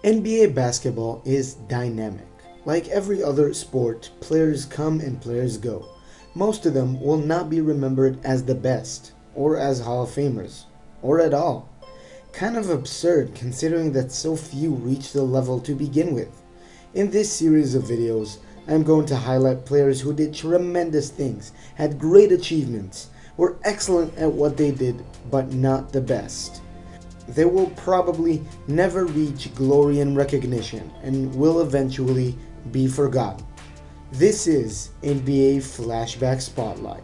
NBA basketball is dynamic. Like every other sport, players come and players go. Most of them will not be remembered as the best, or as Hall of Famers, or at all. Kind of absurd considering that so few reach the level to begin with. In this series of videos, I'm going to highlight players who did tremendous things, had great achievements, were excellent at what they did, but not the best. They will probably never reach glory and recognition and will eventually be forgotten. This is NBA Flashback Spotlight.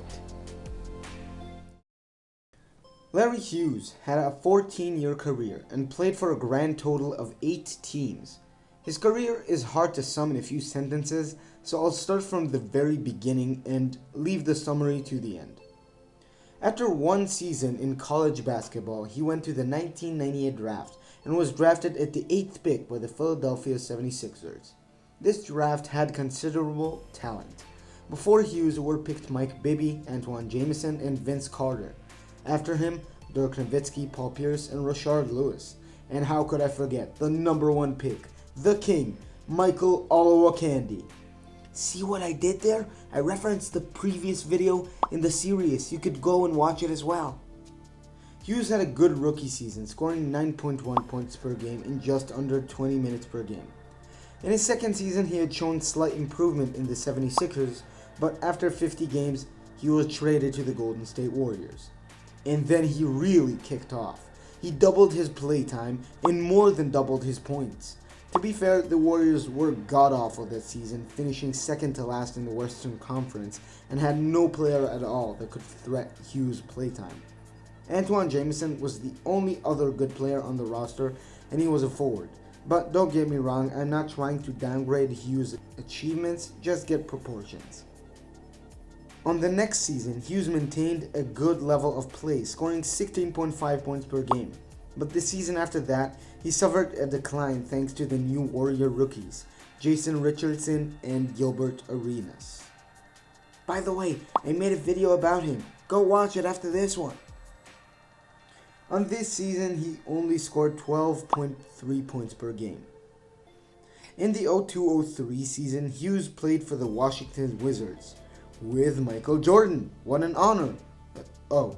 Larry Hughes had a 14-year career and played for a grand total of 8 teams. His career is hard to sum in a few sentences, so I'll start from the very beginning and leave the summary to the end. After one season in college basketball, he went to the 1998 draft and was drafted at the 8th pick by the Philadelphia 76ers. This draft had considerable talent. Before Hughes were picked Mike Bibby, Antoine Jamison, and Vince Carter. After him, Dirk Nowitzki, Paul Pierce, and Rashard Lewis. And how could I forget the number 1 pick, the king, Michael Olowokandi. See what I did there? I referenced the previous video in the series. You could go and watch it as well. Hughes had a good rookie season, scoring 9.1 points per game in just under 20 minutes per game. In his second season, he had shown slight improvement in the 76ers, but after 50 games, he was traded to the Golden State Warriors. And then he really kicked off. He doubled his playtime and more than doubled his points. To be fair, the Warriors were god-awful that season, finishing second to last in the Western Conference and had no player at all that could threat Hughes' playtime. Antoine Jamison was the only other good player on the roster, and he was a forward. But don't get me wrong, I'm not trying to downgrade Hughes' achievements, just get proportions. On the next season, Hughes maintained a good level of play, scoring 16.5 points per game. But the season after that, he suffered a decline thanks to the new Warrior rookies, Jason Richardson and Gilbert Arenas. By the way, I made a video about him. Go watch it after this one. On this season, he only scored 12.3 points per game. In the 02-03 season, Hughes played for the Washington Wizards with Michael Jordan. What an honor. Oh,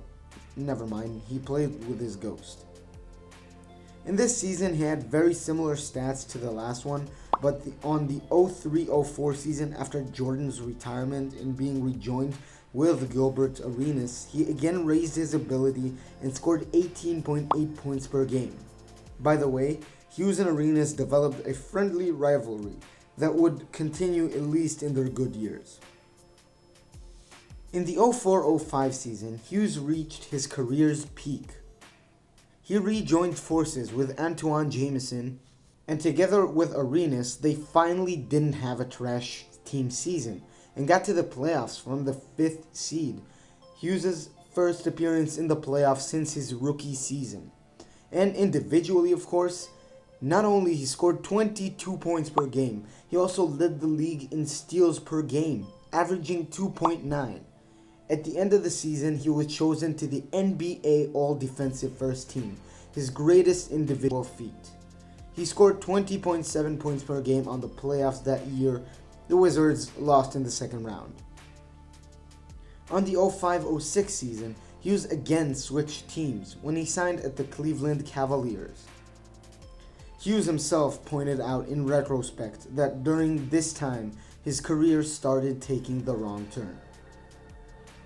never mind. He played with his ghost. In this season, he had very similar stats to the last one, but on the 03-04 season, after Jordan's retirement and being rejoined with Gilbert Arenas, he again raised his ability and scored 18.8 points per game. By the way, Hughes and Arenas developed a friendly rivalry that would continue at least in their good years. In the 04-05 season, Hughes reached his career's peak. He rejoined forces with Antoine Jamison, and together with Arenas, they finally didn't have a trash team season and got to the playoffs from the 5th seed, Hughes' first appearance in the playoffs since his rookie season. And individually, of course, not only he scored 22 points per game, he also led the league in steals per game, averaging 2.9. At the end of the season, he was chosen to the NBA All-Defensive First Team, his greatest individual feat. He scored 20.7 points per game on the playoffs that year. The Wizards lost in the second round. On the 05-06 season, Hughes again switched teams when he signed at the Cleveland Cavaliers. Hughes himself pointed out in retrospect that during this time, his career started taking the wrong turn.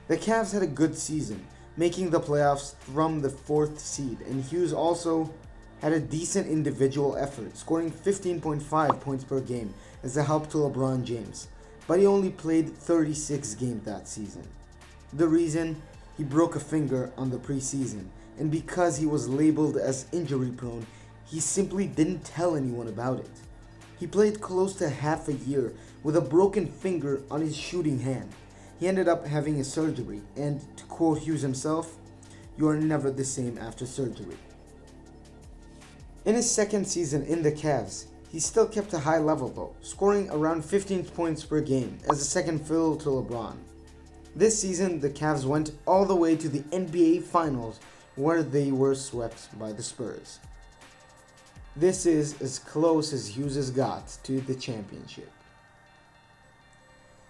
The Cavs had a good season, making the playoffs from the 4th seed, and Hughes also had a decent individual effort, scoring 15.5 points per game as a help to LeBron James, but he only played 36 games that season. The reason? He broke a finger on the preseason, and because he was labeled as injury prone, he simply didn't tell anyone about it. He played close to half a year with a broken finger on his shooting hand. He ended up having a surgery, and to quote Hughes himself, "You are never the same after surgery." In his second season in the Cavs, he still kept a high level though, scoring around 15 points per game as a second fiddle to LeBron. This season, the Cavs went all the way to the NBA Finals, where they were swept by the Spurs. This is as close as Hughes got to the championship.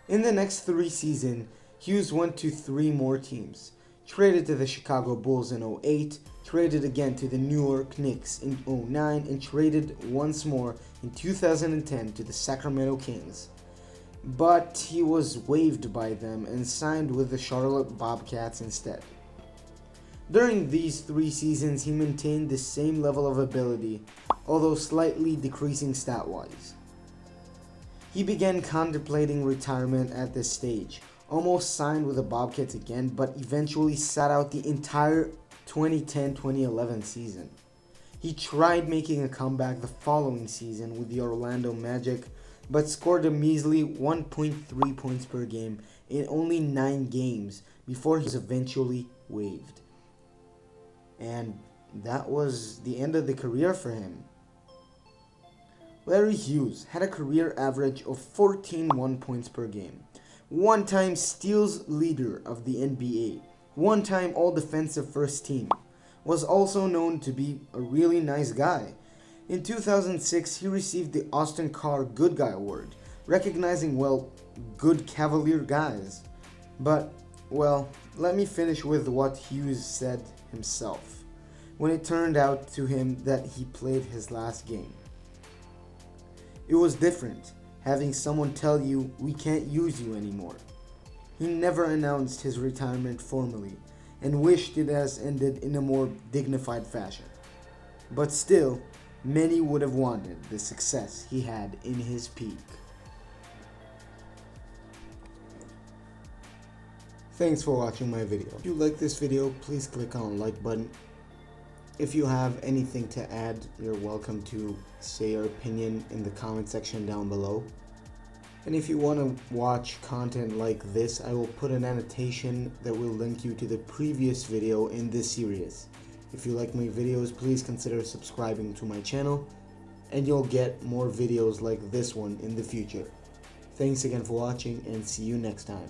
In the next 3 seasons, Hughes went to 3 more teams. Traded to the Chicago Bulls in 2008, traded again to the New York Knicks in 2009, and traded once more in 2010 to the Sacramento Kings. But he was waived by them and signed with the Charlotte Bobcats instead. During these 3 seasons, he maintained the same level of ability, although slightly decreasing stat-wise. He began contemplating retirement at this stage, almost signed with the Bobcats again, but eventually sat out the entire 2010-2011 season. He tried making a comeback the following season with the Orlando Magic, but scored a measly 1.3 points per game in only 9 games before he was eventually waived. And that was the end of the career for him. Larry Hughes had a career average of 14 points per game, 1-time steals leader of the NBA, 1-time all-defensive first team, was also known to be a really nice guy. In 2006, he received the Austin Carr Good Guy Award, recognizing, good Cavalier guys. But, let me finish with what Hughes said himself, when it turned out to him that he played his last game. It was different, having someone tell you, we can't use you anymore. He never announced his retirement formally, and wished it has ended in a more dignified fashion. But still, many would have wanted the success he had in his peak. Thanks for watching my video. If you like this video, please click on the like button. If you have anything to add, you're welcome to say your opinion in the comment section down below. And if you want to watch content like this, I will put an annotation that will link you to the previous video in this series. If you like my videos, please consider subscribing to my channel, and you'll get more videos like this one in the future. Thanks again for watching, and see you next time.